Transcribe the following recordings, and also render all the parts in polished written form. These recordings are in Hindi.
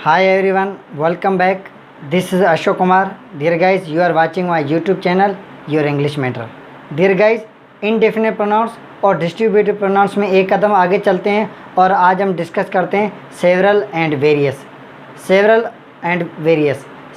Hi everyone, welcome back. This is Ashok Kumar. Dear guys, you are watching my YouTube channel, Your English Mentor. Dear guys, indefinite pronouns और distributive pronouns में एक कदम आगे चलते हैं और आज हम डिस्कस करते हैं several and various.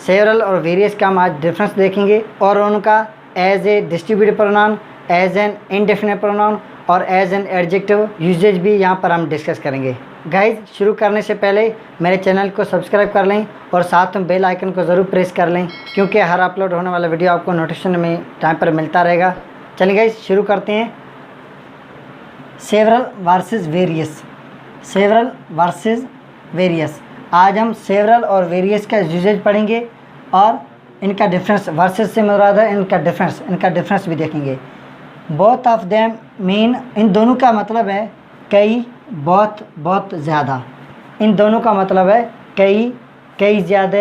several और various का हम आज डिफरेंस देखेंगे और उनका as a distributive pronoun, as an indefinite pronoun और एज एन एडजेक्टिव यूजेज भी यहाँ पर हम डिस्कस करेंगे। गाइज, शुरू करने से पहले मेरे चैनल को सब्सक्राइब कर लें और साथ में बेल आइकन को ज़रूर प्रेस कर लें क्योंकि हर अपलोड होने वाला वीडियो आपको नोटिफिकेशन में टाइम पर मिलता रहेगा। चलिए गाइज, शुरू करते हैं। Several versus various. आज हम सेवरल और वेरियस का यूजेज पढ़ेंगे और इनका डिफरेंस, वर्सेस से मुराद है इनका डिफरेंस भी देखेंगे। बोथ ऑफ देम मीन, इन दोनों का मतलब है कई, बहुत ज़्यादा। इन दोनों का मतलब है कई ज़्यादा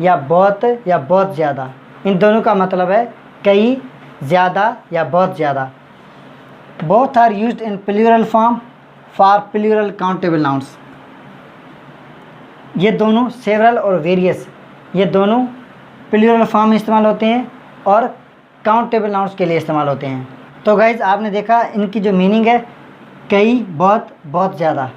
या बहुत ज़्यादा। इन दोनों का मतलब है कई, ज़्यादा या बहुत ज़्यादा। Both are used in plural form for plural countable nouns. ये दोनों सेवरल और वेरियस, ये दोनों प्लूरल फॉर्म में इस्तेमाल होते हैं और काउंटेबल नाउन्स के लिए इस्तेमाल होते हैं। तो गाइज़, आपने देखा इनकी जो मीनिंग है कई, बहुत ज़्यादा।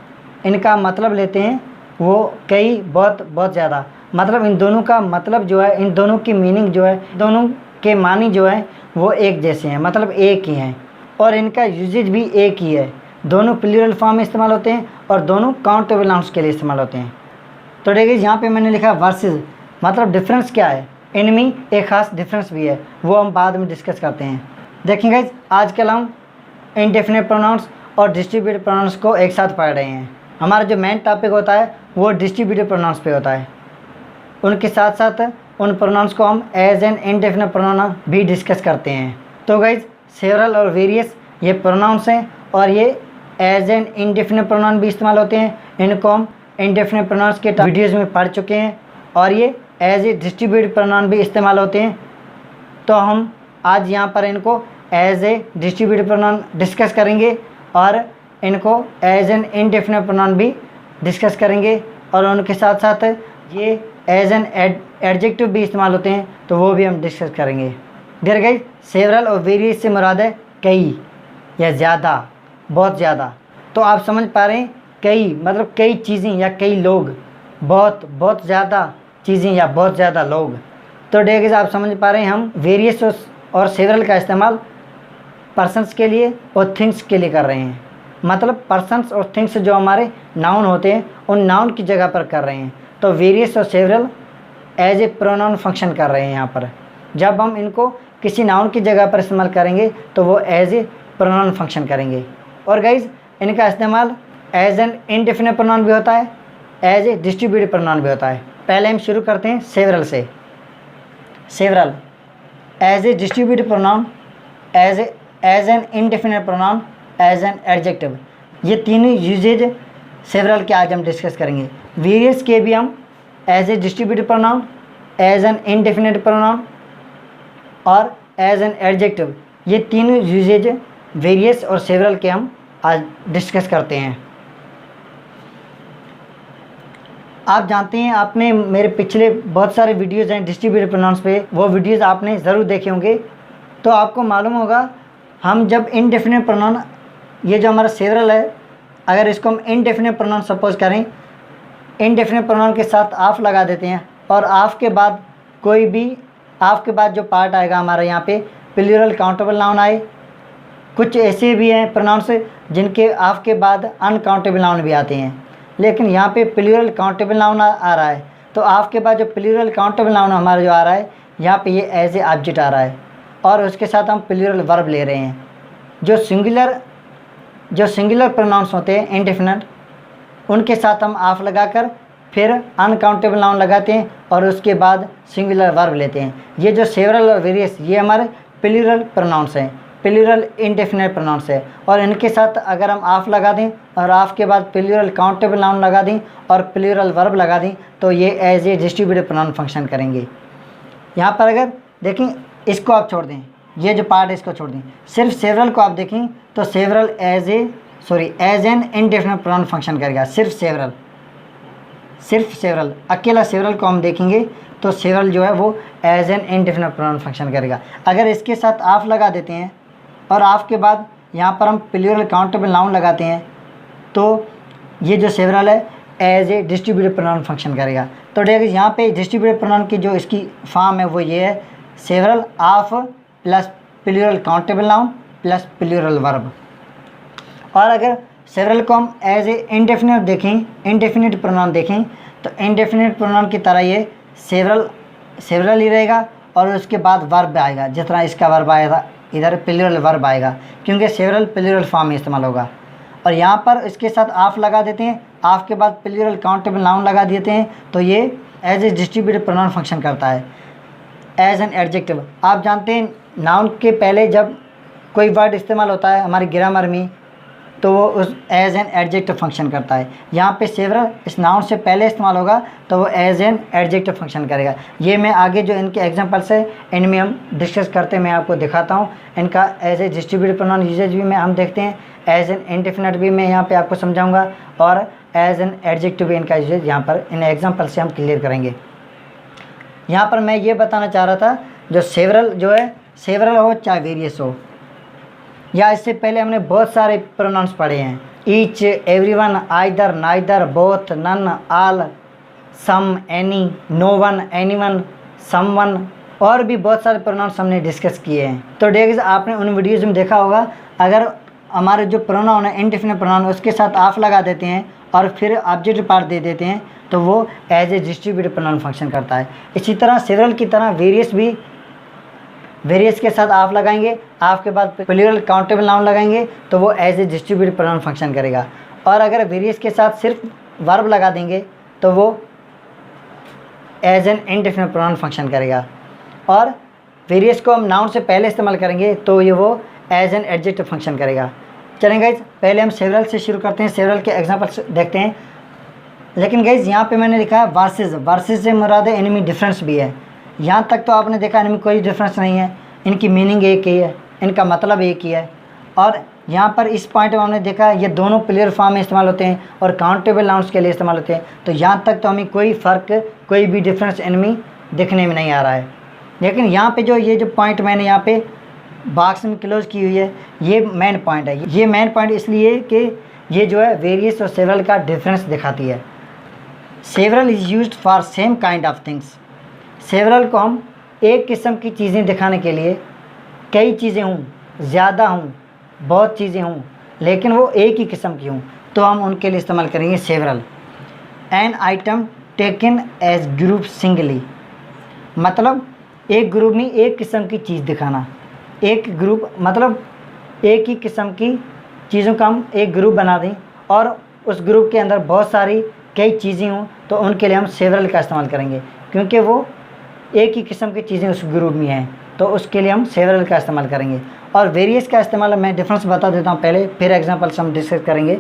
इनका मतलब लेते हैं वो कई, बहुत ज़्यादा। मतलब इन दोनों का मतलब जो है, इन दोनों की मीनिंग जो है, दोनों के मानी जो है वो एक जैसे हैं, मतलब एक ही हैं और इनका यूजेज भी एक ही है। दोनों प्लूरल फॉर्म में इस्तेमाल होते हैं और दोनों काउंटेबल नाउन्स के लिए इस्तेमाल होते हैं। तो देखिए, यहाँ पे मैंने लिखा वर्सेस, मतलब डिफरेंस क्या है। इनमें एक ख़ास डिफरेंस भी है, वो हम बाद में डिस्कस करते हैं। देखेंगे गाइस, आजकल हम इंडेफिनिट प्रोनाउंस और डिस्ट्रीब्यूटिव प्रोनाउंस को एक साथ पढ़ रहे हैं। हमारा जो मेन टॉपिक होता है वो डिस्ट्रीब्यूटिव प्रोनाउंस पे होता है। उनके साथ साथ उन प्रोनाउंस को हम एज एन इंडेफिनिट प्रोनाउन भी डिस्कस करते हैं। तो गाइस, सेवरल और वेरियस ये प्रोनाउंस हैं और ये एज एन इंडेफिनिट प्रोनाउन भी इस्तेमाल होते हैं। इनको हम इंडेफिनिट प्रोनाउंस के वीडियोज़ में पढ़ चुके हैं और ये एज ए डिस्ट्रीब्यूटिव प्रोनाउन भी इस्तेमाल होते हैं। तो हम आज यहाँ पर इनको as a distributive pronoun discuss करेंगे और इनको एज एन इंडेफिनिट प्रोनाउन भी डिस्कस करेंगे और उनके साथ साथ ये एज एन एडजेक्टिव भी इस्तेमाल होते हैं, तो वो भी हम डिस्कस करेंगे। डियर गाइस, सेवरल और वेरियस से मुराद है कई या ज़्यादा, बहुत ज़्यादा। तो आप समझ पा रहे हैं, कई मतलब कई चीज़ें या कई लोग, बहुत ज़्यादा चीज़ें या बहुत ज़्यादा लोग। तो डियर गाइस, आप समझ पा रहे हैं, हम वेरियस और सेवरल का इस्तेमाल पर्सन्स के लिए और थिंग्स के लिए कर रहे हैं। मतलब पर्सन्स और थिंग्स जो हमारे नाउन होते हैं उन नाउन की जगह पर कर रहे हैं। तो वेरियस और several as a pronoun function कर रहे हैं यहाँ पर। जब हम इनको किसी नाउन की जगह पर इस्तेमाल करेंगे तो वो एज ए प्रोनाउन फंक्शन करेंगे। और गाइज, इनका इस्तेमाल एज एन इंडेफिनिट प्रोनाउन भी होता है, एज ए डिस्ट्रीब्यूटिव प्रोनाउन भी होता है। पहले हम शुरू करते हैं सेवरल से। Several as a distributive pronoun, as an indefinite pronoun, as an adjective, ये तीनों यूजेज सेवरल के आज हम डिस्कस करेंगे। वेरियस के भी हम as a distributive pronoun, as an indefinite pronoun और एज एन एडजेक्टिव, ये तीनों यूजेज वेरियस और सेवरल के हम आज डिस्कस करते हैं। आप जानते हैं, आपने मेरे पिछले बहुत सारे वीडियोज़ हैं डिस्ट्रीब्यूटिव प्रोनाउंस पे, वो वीडियोज़ आपने ज़रूर देखे होंगे। तो आपको मालूम होगा, हम जब इंडेफिनिट प्रोनाउन, ये जो हमारा सेवरल है, अगर इसको हम इंडेफिनिट प्रोनाउन सपोज करें, इंडेफिनिट प्रोनाउन के साथ ऑफ लगा देते हैं और ऑफ के बाद कोई भी, ऑफ के बाद जो पार्ट आएगा हमारा यहाँ पे प्लूरल काउंटेबल नाउन आए। कुछ ऐसे भी हैं प्रोनाउंस जिनके ऑफ के बाद अनकाउंटेबल नाउन भी आते हैं, लेकिन यहाँ पे प्लूरल काउंटेबल नाउन आ रहा है। तो ऑफ के बाद जो प्लूरल काउंटेबल नाउन हमारा जो आ रहा है, यहाँ पे ये एज ए ऑब्जेक्ट आ रहा है और उसके साथ हम प्लूरल वर्ब ले रहे हैं। जो सिंगुलर प्रोनाउंस होते हैं इंडेफिनिट, उनके साथ हम ऑफ लगाकर फिर अनकाउंटेबल नाउन लगाते हैं और उसके बाद सिंगुलर वर्ब लेते हैं। ये जो सेवरल और वेरियस, ये हमारे प्लूरल प्रोनाउंस हैं, प्लूरल इंडेफिनिट प्रोनाउंस है। और इनके साथ अगर हम ऑफ लगा दें और ऑफ के बाद प्लूरल काउंटेबल नाउन लगा दें और प्लूरल वर्ब लगा दें, तो ये as a distributive pronoun function करेंगे। यहाँ पर अगर देखें, इसको आप छोड़ दें, ये जो पार्ट है इसको छोड़ दें, सिर्फ सेवरल को आप देखें तो several as an indefinite pronoun function करेगा। सिर्फ सेवरल सिर्फ सेवरल, अकेला सेवरल को हम देखेंगे तो सेवरल जो है वो as an indefinite pronoun function करेगा। अगर इसके साथ ऑफ लगा देते हैं और ऑफ के बाद यहाँ पर हम प्लूरल काउंटेबल नाउन लगाते हैं तो ये जो सेवरल है as a distributive pronoun function करेगा। तो देखिए यहाँ पे डिस्ट्रीब्यूटिव प्रोनाउन की जो इसकी फॉर्म है वो ये है, several of plus plural countable noun plus plural verb. और अगर सेवरल को हम एज ए इंडेफिनिट देखें, इंडेफिनिट प्रोनाउन देखें तो इंडेफिनिट प्रोनाउन की तरह ये सेवरल ही रहेगा और उसके बाद वर्ब आएगा, जितना इसका वर्ब आया था इधर प्लूरल वर्ब आएगा, क्योंकि सेवरल प्लूरल फॉर्म में इस्तेमाल होगा। और यहाँ पर इसके साथ ऑफ लगा देते हैं, ऑफ के बाद प्लूरल काउंटेबल नाउन लगा देते हैं तो ये as a distributive pronoun function करता है एज एन एडजेक्टिव। आप जानते हैं नाउन के पहले जब कोई वर्ड इस्तेमाल होता है हमारी ग्रामर में तो वो उस एज एन एडजेक्टिव फंक्शन करता है। यहाँ पे सेवरल इस नाउन से पहले इस्तेमाल होगा तो वो एज एन एडजेक्टिव फंक्शन करेगा। ये मैं आगे जो इनके एग्जांपल्स है इनमें हम डिस्कस करते मैं आपको दिखाता हूँ। इनका as a distributive pronoun usages भी हम देखते हैं, एज एन इंडेफिनिट भी मैं यहाँ पे आपको समझाऊंगा और एज एन एडजेक्टिव भी इनका यूजेज यहाँ पर इन एग्जाम्पल से हम क्लियर करेंगे। यहाँ पर मैं ये बताना चाह रहा था जो सेवरल जो है, सेवरल हो चाहे वेरियस हो, या इससे पहले हमने बहुत सारे प्रोनाउंस पढ़े हैं, each, everyone, either, neither, both, none, all, some, any, no one, anyone, someone, और भी बहुत सारे प्रोनाउंस हमने डिस्कस किए हैं। तो डेज आपने उन वीडियोज़ में देखा होगा, अगर हमारे जो प्रोनाउन है इंडेफिनिट प्रोनाउन उसके साथ ऑफ लगा देते हैं और फिर ऑब्जेक्टिव पार्ट दे देते हैं तो वो as a distributive pronoun function करता है। इसी तरह सेवरल की तरह वेरियस भी, वेरियस के साथ ऑफ लगाएंगे, ऑफ के बाद प्लूरल काउंटेबल नाउन लगाएंगे तो वो as a distributive pronoun function करेगा। और अगर वेरियस के साथ सिर्फ वर्ब लगा देंगे तो वो as an indefinite pronoun function करेगा। और वेरियस को हम नाउन से पहले इस्तेमाल करेंगे तो ये वो एज एन एडजेक्टिव फंक्शन करेगा। चलें गाइज, पहले हम सेवरल से शुरू करते हैं, सेवरल के एग्जांपल्स देखते हैं। लेकिन गाइज यहाँ पे मैंने लिखा है वर्सेस, वर्सेस से मुराद है एनिमी डिफरेंस भी है। यहाँ तक तो आपने देखा इनमें कोई डिफरेंस नहीं है, इनकी मीनिंग एक ही है, इनका मतलब एक ही है। और यहाँ पर इस पॉइंट में हमने देखा ये दोनों प्लूरल फॉर्म में इस्तेमाल होते हैं और काउंटेबल नाउन्स के लिए इस्तेमाल होते हैं। तो यहाँ तक तो हमें कोई फ़र्क, कोई भी डिफरेंस इनमें दिखने में नहीं आ रहा है। लेकिन यहाँ पे जो ये जो पॉइंट मैंने यहाँ पे बॉक्स में क्लोज की हुई है ये मेन पॉइंट है। ये मेन पॉइंट इसलिए कि ये जो है वेरियस और सेवरल का डिफरेंस दिखाती है। Several is used for same kind of things. Several को हम एक किस्म की चीज़ें दिखाने के लिए, कई चीज़ें हों, ज़्यादा हों, बहुत चीज़ें हों, लेकिन वो एक ही किस्म की हों तो हम उनके लिए इस्तेमाल करेंगे several. An item taken age group singly, मतलब एक ग्रुप में एक किस्म की चीज़ दिखाना। एक ग्रुप मतलब एक ही किस्म की चीज़ों का हम एक ग्रुप बना दें और उस ग्रुप के अंदर बहुत सारी कई चीज़ें हों तो उनके लिए हम सेवरल का इस्तेमाल करेंगे, क्योंकि वो एक ही किस्म की चीज़ें उस ग्रुप में हैं तो उसके लिए हम सेवरल का इस्तेमाल करेंगे। और वेरियस का इस्तेमाल मैं डिफरेंस बता देता हूँ पहले, फिर एग्जांपल्स हम डिस्कस करेंगे।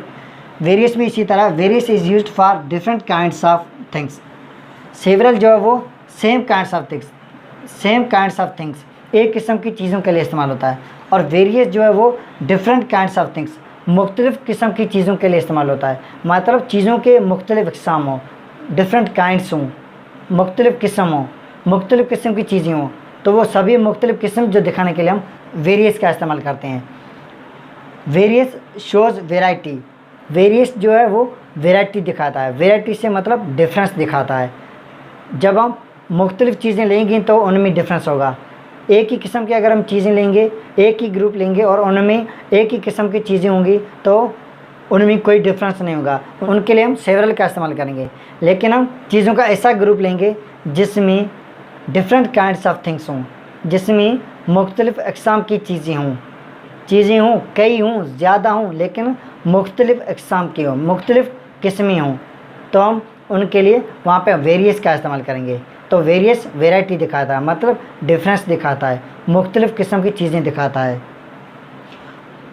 वेरियस भी इसी तरह, various is used for different kinds of things. Several जो है वो same kinds of things, same kinds of things, एक किस्म की चीज़ों के लिए इस्तेमाल होता है। और वेरियस जो है वो डिफरेंट काइंड्स ऑफ थिंग्स, मुख्तलिफ़ किस्म की चीज़ों के लिए इस्तेमाल होता है। मतलब चीज़ों के मुख्तलिफ़ अक़साम हों, डिफरेंट काइंड्स हों, मुख्तलिफ़ किस्म हों, मुख्तलिफ़ किस्म की चीज़ें हों, तो वो सभी मुख्तलिफ़ किस्म जो दिखाने के लिए हम वेरियस का इस्तेमाल करते हैं। वेरियस शोज़ वेराइटी, वेरियस जो है वो वेराइटी दिखाता है। वेराइटी से मतलब डिफरेंस दिखाता है। जब हम मुख्तलिफ़ चीज़ें लेंगे तो उनमें डिफरेंस होगा। एक ही किस्म की अगर हम चीज़ें लेंगे, एक ही ग्रुप लेंगे और उनमें एक ही किस्म की चीज़ें होंगी तो उनमें कोई डिफरेंस नहीं होगा, उनके लिए हम सेवरल का इस्तेमाल करेंगे। लेकिन हम चीज़ों का ऐसा ग्रुप लेंगे जिसमें डिफरेंट काइंड्स ऑफ थिंग्स हों, जिसमें मुख्तलिफ़ अक़साम की चीज़ें हों, कई हों, ज़्यादा हों, लेकिन मुख्तलिफ़ अक़साम की हों, मुख्तलिफ़ किस्में हों, तो हम उनके लिए वहाँ पे वेरियस का इस्तेमाल करेंगे। तो वेरियस वेराइटी दिखाता है, मतलब डिफरेंस दिखाता है, मुख्तलिफ़ किस्म की चीज़ें दिखाता है।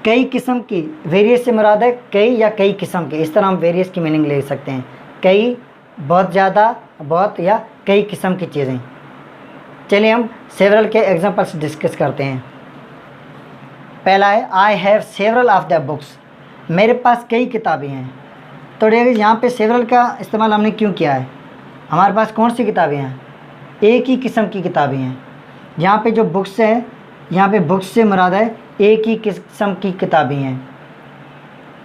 कई किस्म की, वेरियस से मुराद है कई या कई किस्म के, इस तरह हम वेरियस की मीनिंग ले सकते हैं। कई, बहुत ज़्यादा, बहुत या कई किस्म की चीज़ें। चलिए हम सेवरल के एग्जांपल्स डिस्कस करते हैं। पहला है आई have several of the books, मेरे पास कई किताबें हैं। तो डियर यहाँ पे सेवरल का इस्तेमाल हमने क्यों किया है? हमारे पास कौन सी किताबें हैं? एक ही किस्म की किताबें हैं। यहाँ पे जो बुक्स है, यहाँ पे बुक्स से मुराद है एक ही किस्म की किताबें हैं।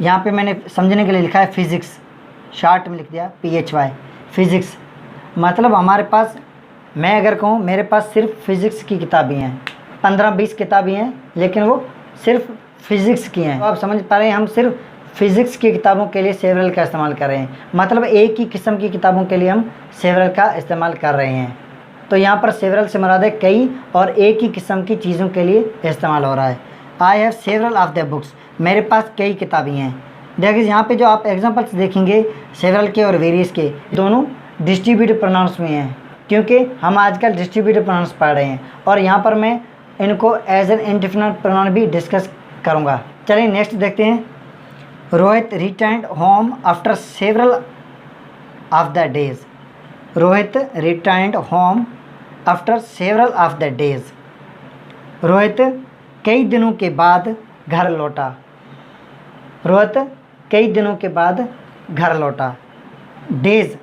यहाँ पे मैंने समझने के लिए लिखा है फिज़िक्स, शॉर्ट में लिख दिया PHY, फिज़िक्स। मतलब हमारे पास, मैं अगर कहूँ मेरे पास सिर्फ फिज़िक्स की किताबें हैं, 15-20 किताबें हैं, लेकिन वो सिर्फ फिज़िक्स की हैं। तो आप समझ पा रहे हैं, हम सिर्फ फिज़िक्स की किताबों के लिए सेवरल का इस्तेमाल कर रहे हैं। मतलब एक ही किस्म की किताबों के लिए हम सेवरल का इस्तेमाल कर रहे हैं। तो यहाँ पर सेवरल से मुराद है कई, और एक ही किस्म की चीज़ों के लिए इस्तेमाल हो रहा है। आई have several of the books, मेरे पास कई किताबें हैं। देखिए यहाँ पे जो आप एग्जांपल्स देखेंगे सेवरल के और वेरियस के, दोनों डिस्ट्रीब्यूटिव प्रोनाउंस में हैं, क्योंकि हम आजकल डिस्ट्रीब्यूटिव प्रोनाउंस पढ़ रहे हैं। और यहाँ पर मैं इनको एज एन इंडिफिनिट प्रोनाउन भी डिस्कस करूँगा। चलिए नेक्स्ट देखते हैं। Rohit returned home after several of the days. Rohit returned home after several of the days. Rohit कई दिनों के बाद घर लौटा। रोहित कई दिनों के बाद घर लौटा। डेज,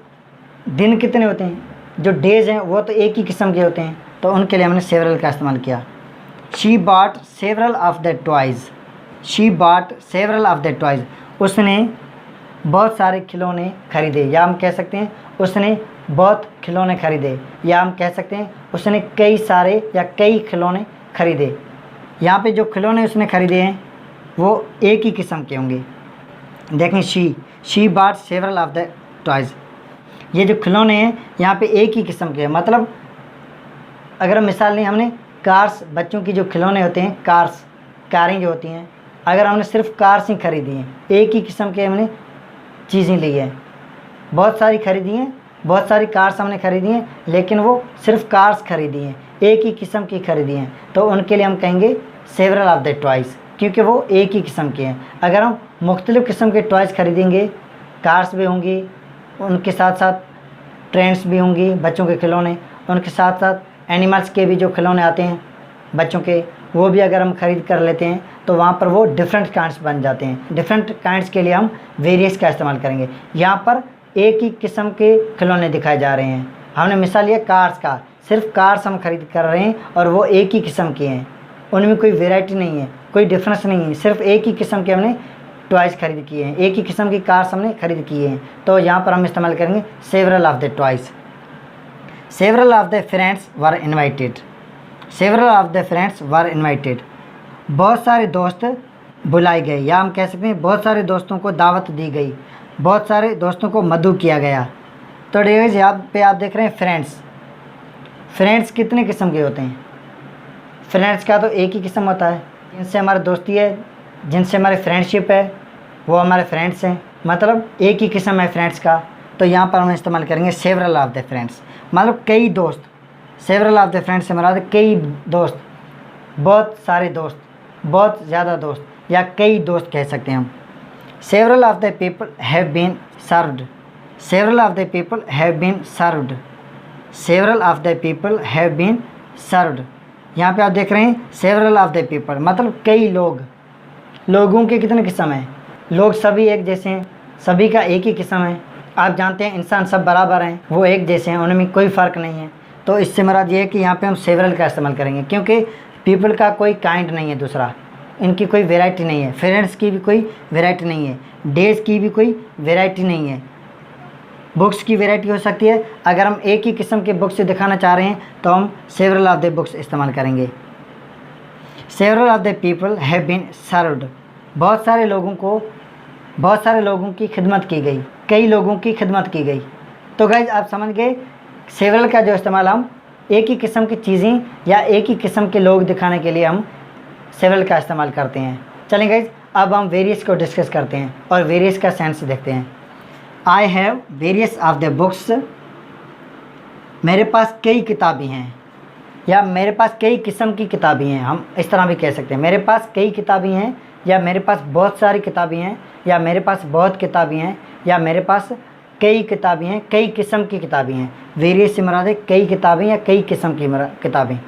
दिन कितने होते हैं? जो डेज हैं वो तो एक ही किस्म के होते हैं, तो उनके लिए हमने सेवरल का इस्तेमाल किया। She bought several of the toys. She bought several of the toys, उसने बहुत सारे खिलौने खरीदे, या हम कह सकते हैं उसने बहुत खिलौने खरीदे, या हम कह सकते हैं उसने कई सारे या कई खिलौने खरीदे। यहाँ पे जो खिलौने उसने खरीदे हैं वो एक ही किस्म के होंगे। देखें, she bought several of the toys, ये जो खिलौने हैं यहाँ पे एक ही किस्म के हैं। मतलब अगर हम मिसाल लें, हमने कार्स, बच्चों की जो खिलौने होते हैं, कार्स, कारें जो होती हैं, अगर हमने सिर्फ कार्स ही खरीदी हैं, एक ही किस्म के हमने चीज़ें ली हैं, बहुत सारी खरीदी हैं, बहुत सारी कार्स हमने खरीदी हैं, लेकिन वो सिर्फ कार्स खरीदी हैं, एक ही किस्म की खरीदी हैं, तो उनके लिए हम कहेंगे सेवरल ऑफ द टॉयज़, क्योंकि वो एक ही किस्म के हैं। अगर हम मुख्तलिफ़ किस्म के टॉयज़ खरीदेंगे, कार्स भी होंगी, उनके साथ साथ ट्रेंड्स भी होंगी, बच्चों के खिलौने, उनके साथ साथ एनिमल्स के भी जो खिलौने आते हैं बच्चों के, वो भी अगर हम ख़रीद कर लेते हैं तो वहाँ पर वो डिफरेंट काइंड्स बन जाते हैं। डिफरेंट काइंड्स के लिए हम वेरियस का इस्तेमाल करेंगे। यहाँ पर एक ही किस्म के खिलौने दिखाए जा रहे हैं। हमने मिसाल लिया कार्स का, सिर्फ कार्स हम खरीद कर रहे हैं और वो एक ही किस्म के हैं, उनमें कोई वेराइटी नहीं है, कोई डिफरेंस नहीं है, सिर्फ एक ही किस्म के हमने टॉयज़ खरीद किए हैं, एक ही किस्म की कार्स हमने खरीद किए हैं। तो यहाँ पर हम इस्तेमाल करेंगे several of the toys. Several of the friends were invited. Several of the friends were invited, बहुत सारे दोस्त बुलाए गए, या हम कह सकते हैं बहुत सारे दोस्तों को दावत दी गई, बहुत सारे दोस्तों को मदऊ किया गया। तो डियर्स यहाँ पे आप देख रहे हैं फ्रेंड्स। फ्रेंड्स कितने किस्म के होते हैं? फ्रेंड्स का तो एक ही किस्म होता है, जिनसे हमारी दोस्ती है, जिनसे हमारी फ्रेंडशिप है, वो हमारे फ्रेंड्स हैं। मतलब एक ही किस्म है फ्रेंड्स का। तो यहाँ पर हम इस्तेमाल करेंगे सेवरल ऑफ द फ्रेंड्स, मतलब कई दोस्त। सेवरल ऑफ द फ्रेंड्स से मुराद कई दोस्त, बहुत सारे दोस्त, बहुत ज़्यादा दोस्त, या कई दोस्त कह सकते हैं हम। Several of the people have been served. Several of the people have been served. Several of the people have been served, यहाँ पे आप देख रहे हैं सेवरल ऑफ द पीपल, मतलब कई लोग। लोगों के कितने किस्म हैं? लोग सभी एक जैसे हैं, सभी का एक ही किस्म है। आप जानते हैं इंसान सब बराबर हैं, वो एक जैसे हैं, उनमें कोई फ़र्क नहीं है। तो इससे मुराद ये है कि यहाँ पे हम सेवरल का इस्तेमाल करेंगे, क्योंकि पीपल का कोई काइंड नहीं है दूसरा, इनकी कोई वेराइटी नहीं है। फ्रेंड्स की भी कोई वेराइटी नहीं है, डेज़ की भी कोई वेराइटी नहीं है। बुक्स की वेराइटी हो सकती है, अगर हम एक ही किस्म के बुक्स से दिखाना चाह रहे हैं तो हम सेवरल ऑफ द बुक्स इस्तेमाल करेंगे। Several of the people have been served, बहुत सारे लोगों की खिदमत की गई, कई लोगों की खिदमत की गई। तो गाइज आप समझ गए सेवरल का जो इस्तेमाल हम एक ही किस्म की चीज़ें या एक ही किस्म के लोग दिखाने के लिए हम सेवरल का इस्तेमाल करते हैं। चलें गाइज अब हम वेरियस को डिस्कस करते हैं और वेरियस का सेंस देखते हैं। आई have various of the books, मेरे पास कई किताबें हैं, या मेरे पास कई किस्म की किताबें हैं, हम इस तरह भी कह सकते हैं। मेरे पास कई किताबें हैं, या मेरे पास बहुत सारी किताबें हैं, या मेरे पास बहुत किताबें हैं, या मेरे पास कई किताबें हैं, कई किस्म की किताबें हैं। वेरियस से मुराद है कई किताबें या कई किस्म की किताबें।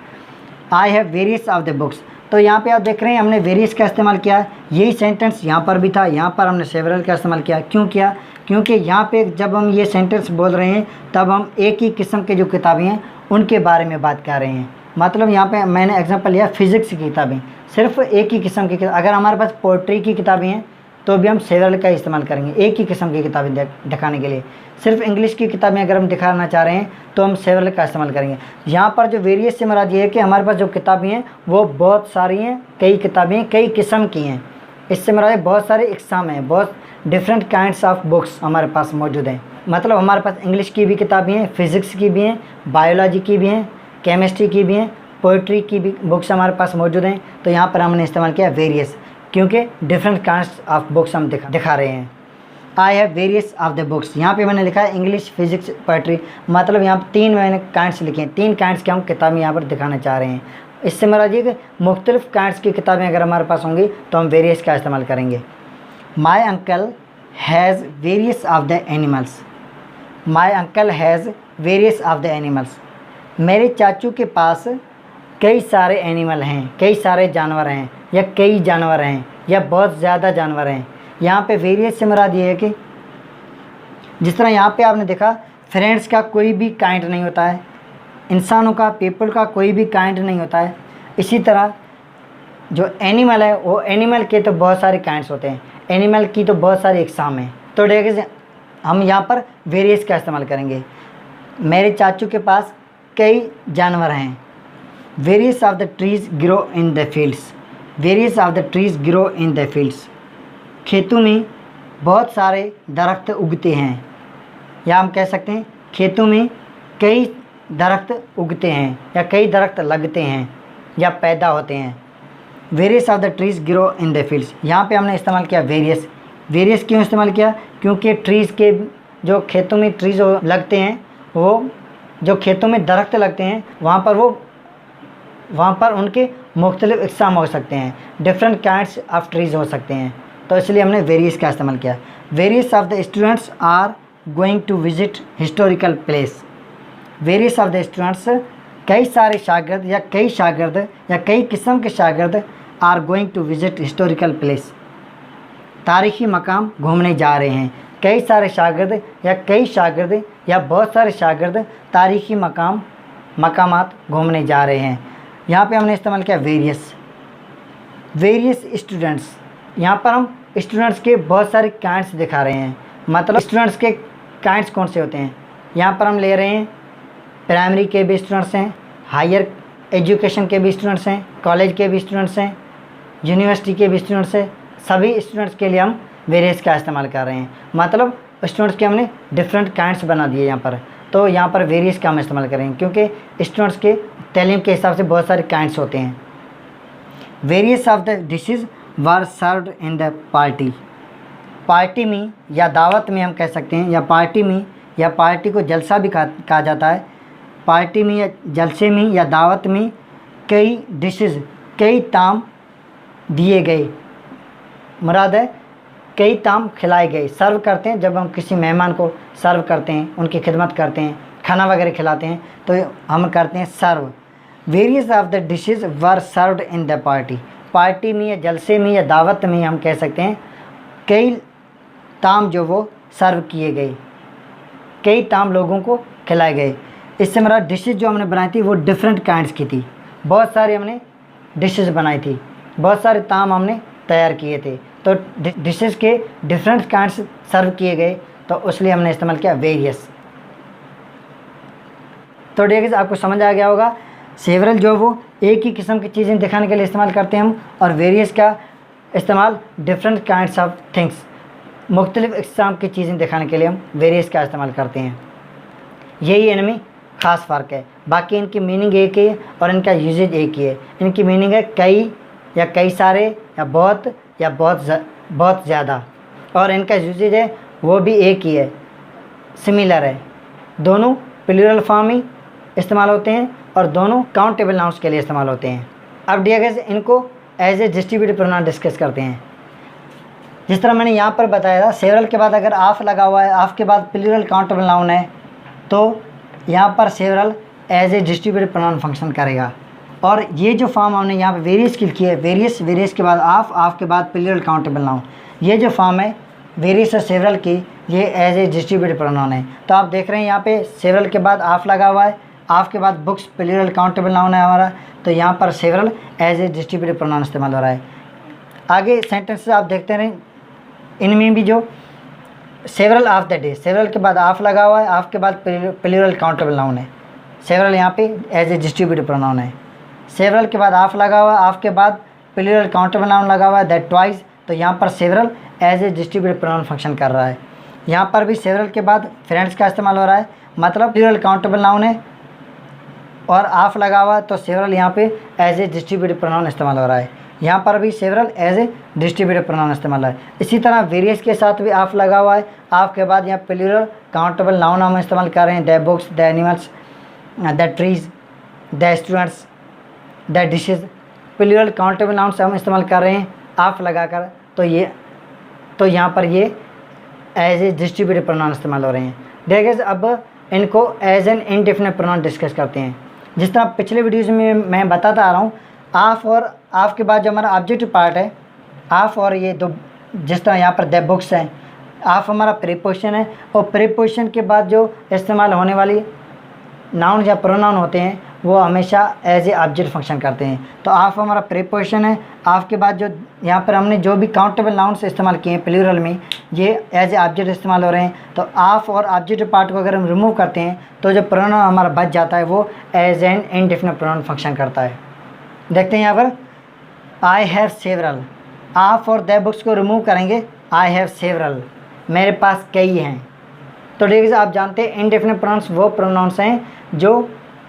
आई have various of the books, तो यहाँ पे आप देख रहे हैं हमने वेरियस का इस्तेमाल किया है। यही सेंटेंस यहाँ पर भी था, यहाँ पर हमने सेवरल का इस्तेमाल किया। क्यों किया? क्योंकि यहाँ पे जब हम ये सेंटेंस बोल रहे हैं तब हम एक ही किस्म के जो किताबें हैं उनके बारे में बात कर रहे हैं। मतलब यहाँ पे मैंने एग्जांपल लिया फिज़िक्स की किताबें, सिर्फ एक ही किस्म की किताब। अगर हमारे पास पोइट्री की किताबें हैं तो भी हम सेवरल का इस्तेमाल करेंगे, एक ही किस्म की किताबें दिखाने के लिए। सिर्फ इंग्लिश की किताबें अगर हम दिखाना चाह रहे हैं तो हम सेवरल का इस्तेमाल करेंगे। यहाँ पर जो वेरियस से मुराद ये है कि हमारे पास जो किताबें हैं वो बहुत सारी हैं, कई किताबें कई किस्म की हैं। इससे मुराद बहुत सारे इकसाम हैं, बहुत डिफरेंट काइंड्स ऑफ बुक्स हमारे पास मौजूद हैं। मतलब हमारे पास इंग्लिश की भी किताबें हैं, फिज़िक्स की भी हैं, बायोलॉजी की भी हैं, केमिस्ट्री की भी हैं, पोइट्री की भी बुक्स हमारे पास मौजूद हैं। तो यहाँ पर हमने इस्तेमाल किया वेरियस, क्योंकि डिफरेंट काइंड्स ऑफ बुक्स हम दिखा रहे हैं। आई have various of the books, यहाँ पे मैंने लिखा है इंग्लिश, फिजिक्स, पोइट्री। मतलब यहाँ पर 3 मैंने काइंड्स लिखे हैं, 3 काइंड्स की हम किताबें यहाँ पर दिखाना चाह रहे हैं। इससे मुराद ये कि मुख्तलिफ काइंड्स की किताबें अगर हमारे पास होंगी तो हम वेरियस का इस्तेमाल करेंगे। माई uncle has various of the animals, my uncle has various of the animals. मेरे चाचू के पास कई सारे एनिमल हैं, कई सारे जानवर हैं, या कई जानवर हैं, या बहुत ज़्यादा जानवर हैं। यहाँ पे वेरियस से मुराद ये है कि जिस तरह यहाँ पे आपने देखा फ्रेंड्स का कोई भी काइंड नहीं होता है, इंसानों का, पीपल का कोई भी काइंड नहीं होता है। इसी तरह जो एनिमल है वो एनिमल के तो बहुत सारे काइंड्स होते हैं, एनिमल की तो बहुत सारी इकसाम हैं। तो देखिए हम यहाँ पर वेरियस का इस्तेमाल करेंगे। मेरे चाचू के पास कई जानवर हैं। Various of the trees grow in the fields, various of the trees grow in the fields. खेतों में बहुत सारे दरख्त उगते हैं, या हम कह सकते हैं खेतों में कई दरख्त उगते हैं, या कई दरख्त लगते हैं या पैदा होते हैं। Various of the trees grow in the fields, यहाँ पे हमने इस्तेमाल किया वेरियस। वेरियस क्यों इस्तेमाल किया? क्योंकि ट्रीज़ के जो खेतों में ट्रीज़ लगते हैं, वो जो खेतों में दरख्त लगते हैं वहाँ पर उनके मुख्तलिफ इक़साम हो सकते हैं, डिफरेंट काइंड्स ऑफ ट्रीज़ हो सकते हैं। तो इसलिए हमने वेरियस का इस्तेमाल किया। Various of the students are going to visit historical place, various of the students कई सारे शागिर्द या कई किस्म के शागिर्द are going to visit historical place, तारीख़ी मकाम घूमने जा रहे हैं। कई सारे शागिर्द या बहुत सारे शागिर्द तारीख़ी मकामात घूमने जा रहे हैं। यहाँ पे हमने इस्तेमाल किया वेरियस स्टूडेंट्स। यहाँ पर हम स्टूडेंट्स के बहुत सारे काइंड्स दिखा रहे हैं। मतलब स्टूडेंट्स के काइंड्स कौन से होते हैं? यहाँ पर हम ले रहे हैं प्राइमरी के भी स्टूडेंट्स हैं, हायर एजुकेशन के भी स्टूडेंट्स हैं, कॉलेज के भी स्टूडेंट्स हैं, यूनिवर्सिटी के भी स्टूडेंट्स हैं। सभी स्टूडेंट्स के लिए हम वेरियस का इस्तेमाल कर रहे हैं। मतलब स्टूडेंट्स के हमने डिफरेंट काइंड्स बना दिए यहाँ पर। तो यहाँ पर वेरियस का हम इस्तेमाल करेंगे क्योंकि स्टूडेंट्स के तालीम के हिसाब से बहुत सारे काइंड्स होते हैं। Various of the dishes were served in the party, party में या दावत में हम कह सकते हैं, या पार्टी में, या पार्टी को जलसा भी कहा जाता है। पार्टी में या जलसे में या दावत में कई डिशेज़, कई ताम दिए गए, मुराद है कई ताम खिलाए गए। सर्व करते हैं जब हम किसी मेहमान को सर्व करते हैं, उनकी खिदमत करते हैं, खाना वगैरह खिलाते हैं तो हम करते हैं serve. Various of the dishes were served in the party, party में या जलसे में या दावत में हम कह सकते हैं कई ताम जो वो सर्व किए गए, कई ताम लोगों को खिलाए गए। इससे मेरा डिशेज़ जो हमने बनाई थी वो डिफरेंट काइंड्स की थी, बहुत सारी हमने डिशेज़ बनाई थी, बहुत सारे ताम हमने तैयार किए थे। तो डिशेज़ के डिफरेंट काइंड्स सर्व किए गए, तो इसलिए हमने इस्तेमाल किया वेरियस। तो देखिए आपको समझ आ गया होगा, सेवरल जो वो एक ही किस्म की चीज़ें दिखाने के लिए इस्तेमाल करते हैं हम, और वेरियस का इस्तेमाल डिफरेंट काइंड्स ऑफ थिंग्स, मुख्तलिफ़ इक़साम की चीज़ें दिखाने के लिए हम वेरियस का इस्तेमाल करते हैं। यही इनमें ख़ास फ़र्क है। बाकी इनकी मीनिंग एक ही है और इनका यूजेज एक ही है। इनकी मीनिंग है कई या कई सारे या बहुत ज़्यादा, और इनका यूजेज है वो भी एक ही है, सिमिलर है। दोनों प्लूरल फॉर्म ही इस्तेमाल होते हैं और दोनों काउंटेबल नाउन्स के लिए इस्तेमाल होते हैं। अब डियर इनको as a distributive pronoun discuss करते हैं। जिस तरह मैंने यहाँ पर बताया था, सेवरल के बाद अगर ऑफ लगा हुआ है, ऑफ के बाद प्लूरल काउंटेबल नाउन है, तो यहाँ पर several as a distributive pronoun function करेगा। और ये जो फॉर्म हमने यहाँ पे वेरियस क्लिक किया है, वेरियस के बाद ऑफ के बाद प्लूरल काउंटेबल नाउन, ये जो फॉर्म है वेरियस और सेवरल की, ये एज ए डिस्ट्रीब्यूटिव प्रोनाउन है। तो आप देख रहे हैं यहाँ पे सेवरल के बाद ऑफ लगा हुआ है, ऑफ के बाद बुक्स प्लूरल काउंटेबल नाउन है हमारा, तो यहाँ पर several as a distributive pronoun इस्तेमाल हो रहा है। आगे सेंटेंसेस आप देखते रहें, इनमें भी जो several of the day, several के बाद ऑफ लगा हुआ है, ऑफ के बाद प्लूरल काउंटेबल नाउन है, सेवरल यहाँ पे एज ए डिस्ट्रीब्यूटिव प्रोनाउन है। सेवरल के बाद ऑफ लगा हुआ है, ऑफ के बाद प्लूरल काउंटेबल नाउन लगा हुआ है, दैट ट्वाइस, तो यहाँ पर several as a distributive pronoun function कर रहा है। यहाँ पर भी सेवरल के बाद फ्रेंड्स का इस्तेमाल हो रहा है, मतलब प्लूरल काउंटेबल नाउन है और ऑफ लगा हुआ है, तो सेवरल यहाँ पे एज ए डिस्ट्रीब्यूटिव प्रोनाउन इस्तेमाल हो रहा है। यहाँ पर भी several as a distributive pronoun इस्तेमाल है। इसी तरह वेरियस के साथ भी ऑफ लगा हुआ है, ऑफ के बाद यहाँ प्लूरल काउंटेबल नाउन हम इस्तेमाल कर रहे हैं, the books, the animals, the trees, the students, the dishes, plural countable noun से हम इस्तेमाल कर रहे हैं ऑफ लगाकर, तो यहाँ पर ये एज ए डिस्ट्रीब्यूटिव प्रोनाउन इस्तेमाल हो रहे हैं। देखिए अब इनको as an indefinite pronoun discuss करते हैं। जिस तरह पिछले वीडियोज़ में मैं बताता आ रहा हूँ, ऑफ और ऑफ के बाद जो हमारा ऑब्जेक्टिव पार्ट है, ऑफ और ये दो, जिस तरह यहाँ पर द बुक्स हैं, ऑफ हमारा प्रीपोजिशन है और प्रीपोजिशन के बाद जो इस्तेमाल होने वाली नाउन या प्रोनाउन होते हैं वो हमेशा एज ए ऑब्जेक्ट फंक्शन करते हैं। तो ऑफ हमारा प्रीपोजिशन है, ऑफ के बाद जो यहाँ पर हमने जो भी काउंटेबल नाउन से इस्तेमाल किए हैं प्लूरल में, ये एज ए ऑब्जेक्ट इस्तेमाल हो रहे हैं। तो ऑफ और ऑब्जेक्टिव पार्ट को अगर हम रिमूव करते हैं तो जो प्रोनाउन हमारा बच जाता है वो as an indefinite pronoun function करता है। देखते हैं यहाँ पर आई हैव सेवरल, ऑफ और द बुक्स को रिमूव करेंगे, आई हैव सेवरल, मेरे पास कई हैं। तो देखिए आप जानते हैं इंडेफिनिट प्रोनाउंस वो प्रोनाउंस हैं जो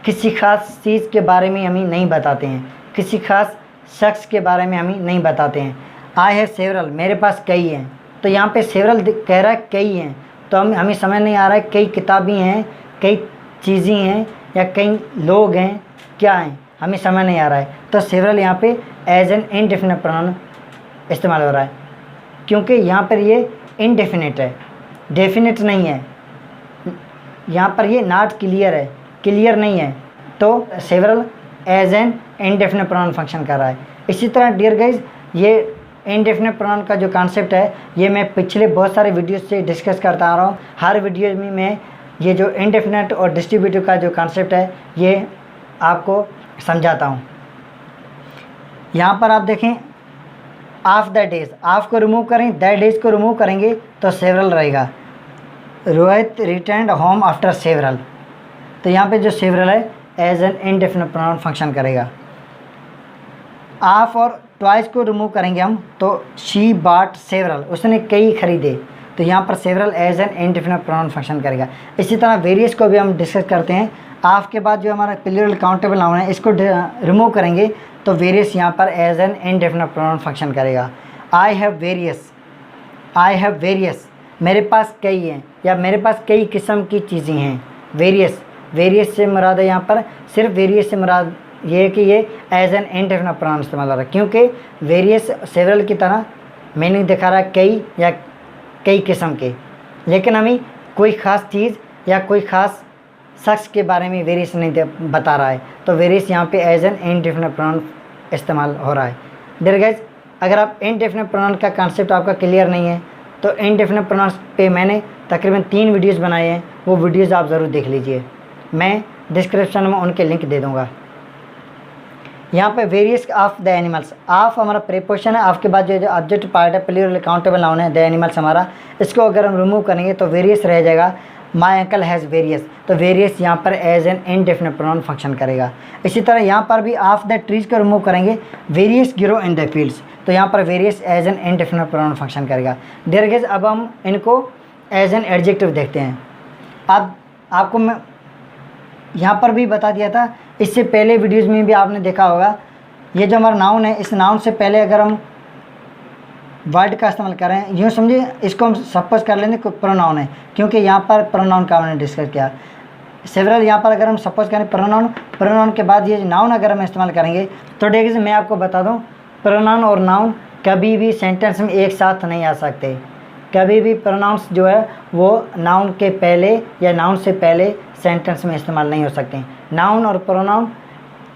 किसी खास चीज़ के बारे में हमें नहीं बताते हैं, किसी खास शख्स के बारे में हमें नहीं बताते हैं। आई हैव सेवरल, मेरे पास कई हैं, तो यहाँ पे सेवरल कह रहा है कई हैं, तो हमें समझ नहीं आ रहा है कई किताबें हैं, कई चीज़ें हैं या कई लोग हैं, क्या हैं, हमें समझ नहीं आ रहा है। तो सेवरल यहाँ पे एज एन इनडेफिनिट प्रोनाउन इस्तेमाल हो रहा है, क्योंकि यहाँ पर ये इनडेफिनिट है, डेफिनिट नहीं है। यहाँ पर ये नॉट क्लियर है, क्लियर नहीं है, तो several as an indefinite pronoun function कर रहा है। इसी तरह डियर गाइज, ये इनडेफिनिट प्रोनाउन का जो कॉन्सेप्ट है ये मैं पिछले बहुत सारे वीडियोस से डिस्कस करता आ रहा हूँ। हर वीडियो में मैं ये जो इनडेफिनिट और डिस्ट्रीब्यूटिव का जो कॉन्सेप्ट है ये आपको समझाता हूँ। यहाँ पर आप देखें ऑफ द डेज, ऑफ को रिमूव करें, द डेज को रिमूव करेंगे तो सेवरल रहेगा। Rohit returned home after several, तो यहाँ पे जो सेवरल है as an indefinite pronoun function करेगा। ऑफ और ट्वाइस को रिमूव करेंगे हम तो शी बॉट सेवरल, उसने कई खरीदे, तो यहाँ पर several as an indefinite pronoun function करेगा। इसी तरह वेरियस को भी हम डिस्कस करते हैं। ऑफ के बाद जो हमारा प्लूरल काउंटेबल नाउन है इसको रिमूव करेंगे तो वेरियस यहाँ पर as an indefinite pronoun function करेगा। I have various, I have various, मेरे पास कई हैं या मेरे पास कई किस्म की चीज़ें हैं। वेरियस, वेरियस से मुराद है यहाँ पर सिर्फ वेरियस से मुराद ये है कि ये एज एन इनडेफिनिट प्रोनाउन इस्तेमाल हो रहा है, क्योंकि वेरियस सेवरल की तरह मीनिंग दिखा रहा है कई या कई किस्म के, लेकिन हमें कोई ख़ास चीज़ या कोई ख़ास शख्स के बारे में वेरियस नहीं बता रहा है, तो वेरियस यहाँ पे एज एन इनडेफिनिट प्रोनाउन इस्तेमाल हो रहा है। डियर गाइस, अगर आप इनडेफिनिट प्रोनाउन का कॉन्सेप्ट आपका क्लियर नहीं है तो इनडेफिनिट प्रोनाउन पे मैंने तकरीबन 3 वीडियोस बनाए हैं, वो वीडियोस आप ज़रूर देख लीजिए, मैं डिस्क्रिप्शन में उनके लिंक दे दूँगा। यहाँ पे various of the animals, of हमारा प्रीपोजिशन है, ऑफ के बाद जो ऑब्जेक्ट पार्ट है प्लूरल काउंटेबल नाउन है द एनिमल्स हमारा, इसको अगर हम रिमूव करेंगे तो वेरियस रह जाएगा। माई अंकल हैज़ वेरियस, तो वेरियस यहाँ पर as an indefinite pronoun function करेगा। इसी तरह यहाँ पर भी ऑफ द ट्रीज़ को रिमूव करेंगे, various grow in the fields, तो यहाँ पर various as an indefinite pronoun function करेगा। डियर गाइस, अब हम इनको एज एन एडजेक्टिव देखते हैं। अब आपको मैं यहाँ पर भी बता दिया था, इससे पहले वीडियोज़ में भी आपने देखा होगा, ये जो हमारा नाउन है इस नाउन से पहले अगर हम वर्ड का इस्तेमाल कर रहे हैं, यूँ समझिए इसको हम सपोज कर लेंगे प्रोनाउन है, क्योंकि यहाँ पर प्रोनाउन का हमने डिस्कस किया। सेवरल यहाँ पर अगर हम सपोज करें प्रोनाउन, प्रोनाउन के बाद ये नाउन अगर हम इस्तेमाल करेंगे तो देखिए मैं आपको बता दूँ, प्रोनाउन और नाउन कभी भी सेंटेंस में एक साथ नहीं आ सकते। कभी भी प्रोनाउंस जो है वो नाउन के पहले या नाउन से पहले सेंटेंस में इस्तेमाल नहीं हो सकते। नाउन और प्रोनाउन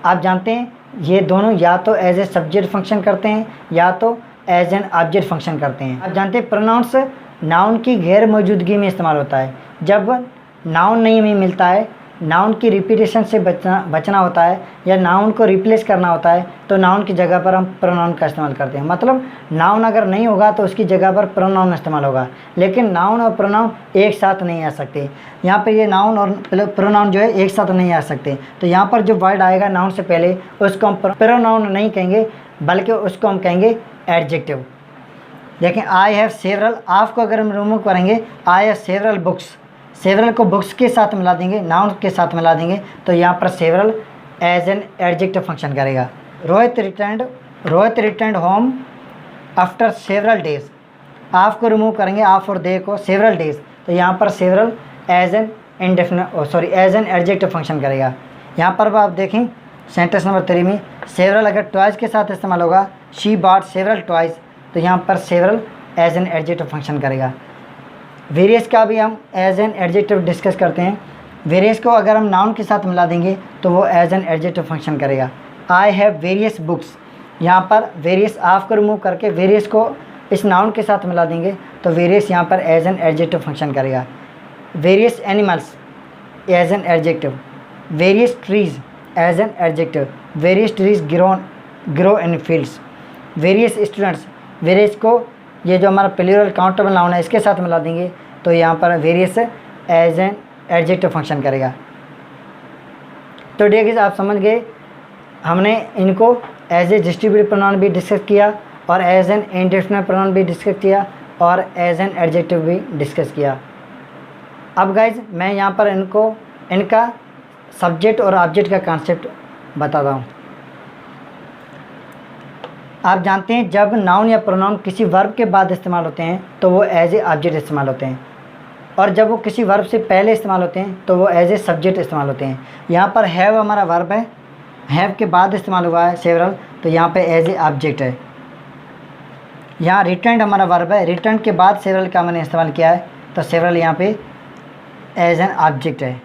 आप जानते हैं ये दोनों या तो एज ए सब्जेक्ट फंक्शन करते हैं या तो एज एन ऑब्जेक्ट फंक्शन करते हैं। आप जानते हैं प्रोनाउंस नाउन की गैर मौजूदगी में इस्तेमाल होता है। जब नाउन नहीं हमें मिलता है, नाउन की रिपीटेशन से बचना होता है या नाउन को रिप्लेस करना होता है, तो नाउन की जगह पर हम प्रोनाउन का इस्तेमाल करते हैं। मतलब नाउन अगर नहीं होगा तो उसकी जगह पर प्रोनाउन इस्तेमाल होगा, लेकिन नाउन और प्रोनाउन एक साथ नहीं आ सकते। यहाँ पे ये नाउन और प्रोनाउन जो है एक साथ नहीं आ सकते। तो यहाँ पर जो वर्ड आएगा नाउन से पहले उसको हम प्रोनाउन नहीं कहेंगे, बल्कि उसको हम कहेंगे एडजेक्टिव। देखें, आई हैव सेवरल, आपको अगर हम रिमूव करेंगे I have several books, several को बुक्स के साथ मिला देंगे, नाउन के साथ मिला देंगे, तो यहाँ पर several as an adjective function करेगा। Rohit returned home after several days, आपको रिमूव करेंगे आप और दे को, सेवरल डेज, तो यहाँ पर several as an as an adjective function करेगा। यहाँ पर आप देखें सेंटेंस नंबर 3 में सेवरल अगर ट्वाइस के साथ इस्तेमाल होगा, शी बॉट सेवरल ट्वाइस, तो यहाँ पर several as an adjective function करेगा। वेरियस का भी हम एज एन एडजेक्टिव डिस्कस करते हैं। वेरियस को अगर हम नाउन के साथ मिला देंगे तो वो एज एन एडजेक्टिव फंक्शन करेगा। आई हैव वेरियस बुक्स, यहाँ पर वेरियस ऑफ को रिमूव करके वेरियस को इस नाउन के साथ मिला देंगे तो वेरियस यहाँ पर एज एन एडजेक्टिव फंक्शन करेगा। Various animals as an adjective, various trees as an adjective, various trees grow in fields. Various students, various को ये जो हमारा प्लूरल काउंटेबल नाउन है इसके साथ मिला देंगे तो यहाँ पर various as an adjective function करेगा। तो डियर आप समझ गए, हमने इनको एज ए डिस्ट्रीब्यूटिव प्रोनाउन भी डिस्कस किया और एज एन इंडेफिनिट प्रोनाउन भी डिस्कस किया और एज एन एडजेक्टिव भी डिस्कस किया। अब गाइज मैं यहाँ पर इनका सब्जेक्ट और ऑब्जेक्ट का कॉन्सेप्ट बताता हूँ। आप जानते हैं जब नाउन या प्रोनाउन किसी वर्ब के बाद इस्तेमाल होते हैं तो वो एज ए ऑब्जेक्ट इस्तेमाल होते हैं, और जब वो किसी वर्ब से पहले इस्तेमाल होते हैं तो वो एज ए सब्जेक्ट इस्तेमाल होते हैं। यहाँ पर हैव हमारा वर्ब है, हैव के बाद इस्तेमाल हुआ है सेवरल, तो यहाँ पे एज ए ऑब्जेक्ट है। यहाँ रिटर्न हमारा वर्ब है, रिटर्न के बाद सेवरल का मैंने इस्तेमाल किया है तो सेवरल यहाँ पे एज एन ऑब्जेक्ट है।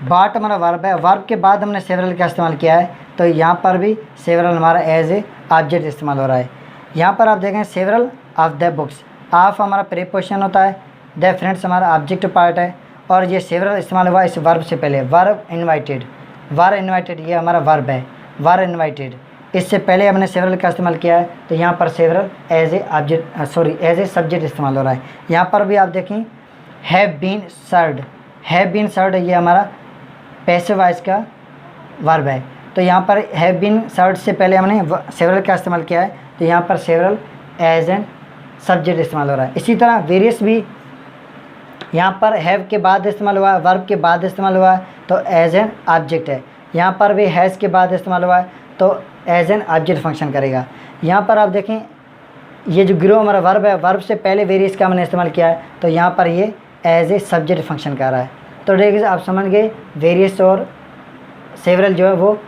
बाट हमारा वर्ब है, वर्ब के बाद हमने सेवरल का इस्तेमाल किया है तो यहाँ पर भी सेवरल हमारा एज ए ऑब्जेक्ट इस्तेमाल हो रहा है। यहाँ पर आप देखें several of the books, of हमारा प्रीपोजिशन होता है, द फ्रेंड्स हमारा ऑब्जेक्ट पार्ट है, और ये सेवरल इस्तेमाल हुआ इस वर्ब से पहले। वर्ब इन्वाइटेड, वर इन्वाइटेड ये हमारा वर्ब है, वर इन्वाइटेड, इससे पहले हमने सेवरल का इस्तेमाल किया है तो यहाँ पर several as a object as a subject इस्तेमाल हो रहा है। यहाँ पर भी आप देखें have been served, have been served ये हमारा पैसिव वॉइस का वर्ब है, तो यहाँ पर हैव बीन सर्व्ड से पहले हमने सेवरल का इस्तेमाल किया है तो यहाँ पर सेवरल एज एन सब्जेक्ट इस्तेमाल हो रहा है। इसी तरह वेरियस भी यहाँ पर हैव के बाद इस्तेमाल हुआ है, वर्ब के बाद इस्तेमाल हुआ है तो एज एन ऑब्जेक्ट है। यहाँ पर भी हैज़ के बाद इस्तेमाल हुआ है तो एज एन ऑब्जेक्ट फंक्शन करेगा। यहाँ पर आप देखें ये जो ग्रो हमारा वर्ब है, वर्ब से पहले वेरियस का मैंने इस्तेमाल किया है तो यहाँ पर ये एज ए सब्जेक्ट फंक्शन कर रहा है। तो देखिए आप समझ गए वेरियस और सेवरल जो है वो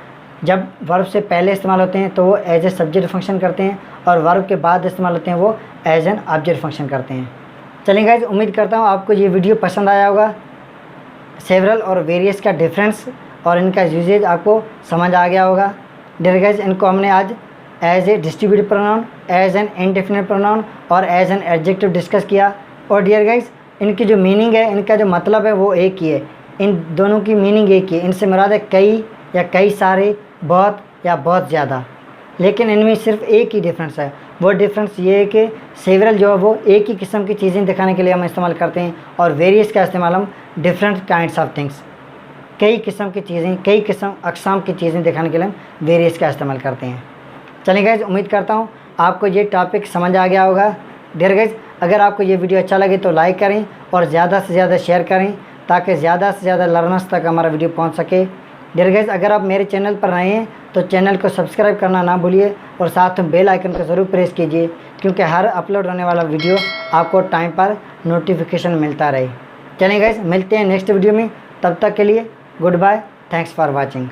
जब वर्ब से पहले इस्तेमाल होते हैं तो वो एज ए सब्जेक्ट फंक्शन करते हैं, और वर्ब के बाद इस्तेमाल होते हैं वो एज एन ऑब्जेक्ट फंक्शन करते हैं। चलिए गाइस, उम्मीद करता हूँ आपको ये वीडियो पसंद आया होगा। सेवरल और वेरियस का डिफरेंस और इनका यूजेज आपको समझ आ गया होगा। डियर गाइस, इनको हमने आज as a distributive pronoun, as an indefinite pronoun और एज एन एडजेक्टिव डिस्कस किया। और डियर गाइस, इनकी जो मीनिंग है, इनका जो मतलब है वो एक ही है, इन दोनों की मीनिंग एक ही है। इनसे मुराद है कई या कई सारे, बहुत या बहुत ज़्यादा, लेकिन इनमें सिर्फ एक ही डिफरेंस है। वो डिफरेंस ये है कि सेवरल जो है वो एक ही किस्म की चीज़ें दिखाने के लिए हम इस्तेमाल करते हैं, और वेरियस का इस्तेमाल हम डिफरेंट काइंड्स ऑफ थिंग्स, कई किस्म की चीज़ें, कई किस्म अक़साम की चीज़ें दिखाने के लिए हम वेरियस का इस्तेमाल करते हैं। चलिए गाइस, उम्मीद करता हूँ आपको ये टॉपिक समझ आ गया होगा। डियर गाइस, अगर आपको ये वीडियो अच्छा लगे तो लाइक करें और ज़्यादा से ज़्यादा शेयर करें ताकि ज़्यादा से ज़्यादा लर्नर्स तक हमारा वीडियो पहुँच सके। डियर गाइस, अगर आप मेरे चैनल पर नए हैं तो चैनल को सब्सक्राइब करना ना भूलिए और साथ में बेल आइकन को ज़रूर प्रेस कीजिए, क्योंकि हर अपलोड होने वाला वीडियो आपको टाइम पर नोटिफिकेशन मिलता रहे। चलिए गाइस, मिलते हैं नेक्स्ट वीडियो में, तब तक के लिए goodbye, thanks for watching.